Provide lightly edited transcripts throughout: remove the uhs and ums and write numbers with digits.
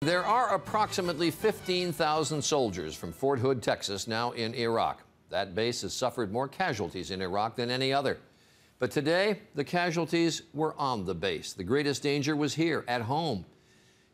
There are approximately 15,000 soldiers from Fort Hood, Texas, now in Iraq. That base has suffered more casualties in Iraq than any other. But today, the casualties were on the base. The greatest danger was here, at home.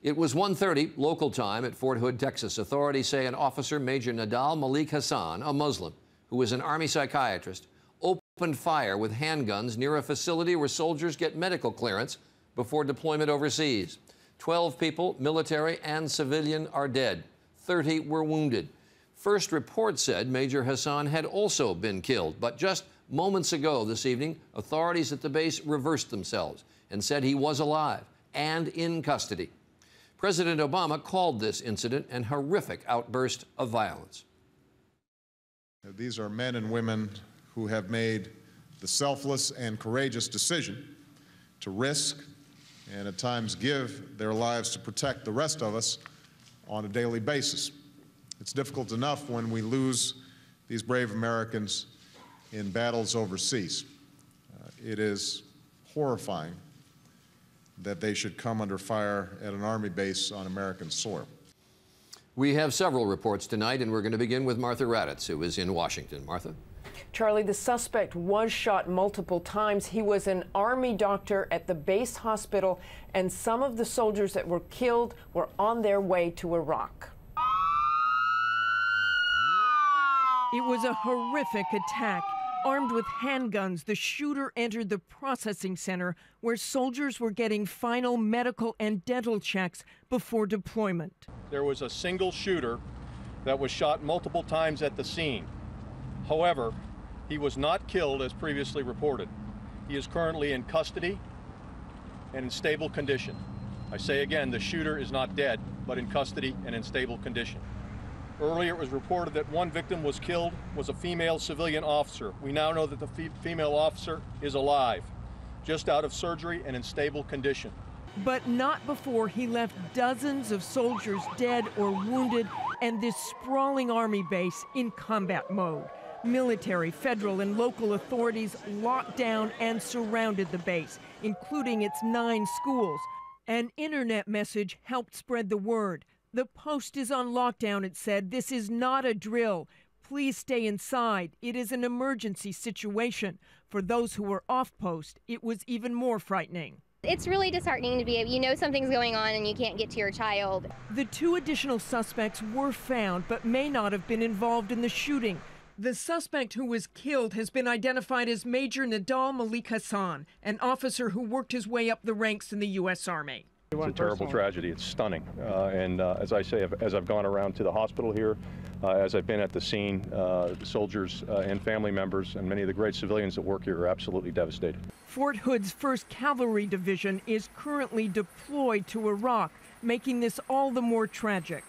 It was 1:30 local time at Fort Hood, Texas. Authorities say an officer, Major Nadal Malik Hassan, a Muslim who was an Army psychiatrist, opened fire with handguns near a facility where soldiers get medical clearance before deployment overseas. 12 people, military and civilian, are dead. 30 were wounded. First reports said Major Hassan had also been killed, but just moments ago this evening, authorities at the base reversed themselves and said he was alive and in custody. President Obama called this incident an horrific outburst of violence. These are men and women who have made the selfless and courageous decision to risk and at times give their lives to protect the rest of us on a daily basis. It's difficult enough when we lose these brave Americans in battles overseas. It is horrifying that they should come under fire at an Army base on American soil. We have several reports tonight, and we're going to begin with Martha Raddatz, who is in Washington. Martha? Charlie, the suspect was shot multiple times. He was an Army doctor at the base hospital, and some of the soldiers that were killed were on their way to Iraq. It was a horrific attack. Armed with handguns, the shooter entered the processing center where soldiers were getting final medical and dental checks before deployment. There was a single shooter that was shot multiple times at the scene. However, he was not killed as previously reported. He is currently in custody and in stable condition. I say again, the shooter is not dead, but in custody and in stable condition. Earlier, it was reported that one victim was killed, was a female civilian officer. We now know that the female officer is alive, just out of surgery and in stable condition. But not before he left dozens of soldiers dead or wounded and this sprawling Army base in combat mode. Military, federal, and local authorities locked down and surrounded the base, including its 9 schools. An internet message helped spread the word. The post is on lockdown, it said. This is not a drill. Please stay inside. It is an emergency situation. For those who were off post, it was even more frightening. It's really disheartening to be, you know, something's going on and you can't get to your child. The 2 additional suspects were found, but may not have been involved in the shooting. The suspect who was killed has been identified as Major Nadal Malik Hassan, an officer who worked his way up the ranks in the U.S. Army. It's a terrible tragedy. It's stunning. As I say, as I've gone around to the hospital here, as I've been at the scene, the soldiers and family members and many of the great civilians that work here are absolutely devastated. Fort Hood's 1st Cavalry Division is currently deployed to Iraq, making this all the more tragic.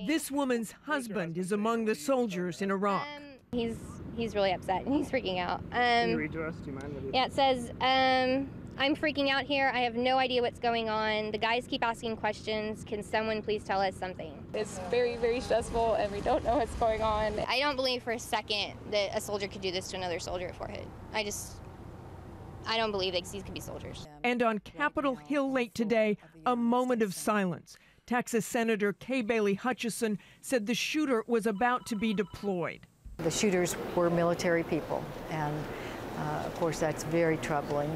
This woman's husband is among the soldiers in Iraq. He's really upset and he's freaking out. Can you read to us? Do you mind? Yeah, it says, I'm freaking out here. I have no idea what's going on. The guys keep asking questions. Can someone please tell us something? It's very, very stressful and we don't know what's going on. I don't believe for a second that a soldier could do this to another soldier at Fort Hood. I don't believe that these could be soldiers. And on Capitol Hill late today, a moment of silence. Texas Senator Kay Bailey Hutchison said the shooter was about to be deployed. The shooters were military people, and of course that's very troubling.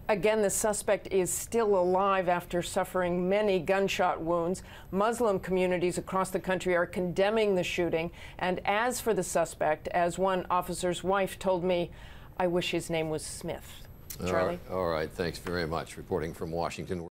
Again, the suspect is still alive after suffering many gunshot wounds. Muslim communities across the country are condemning the shooting. And as for the suspect, as one officer's wife told me, I wish his name was Smith. Charlie? All right. Thanks very much. Reporting from Washington.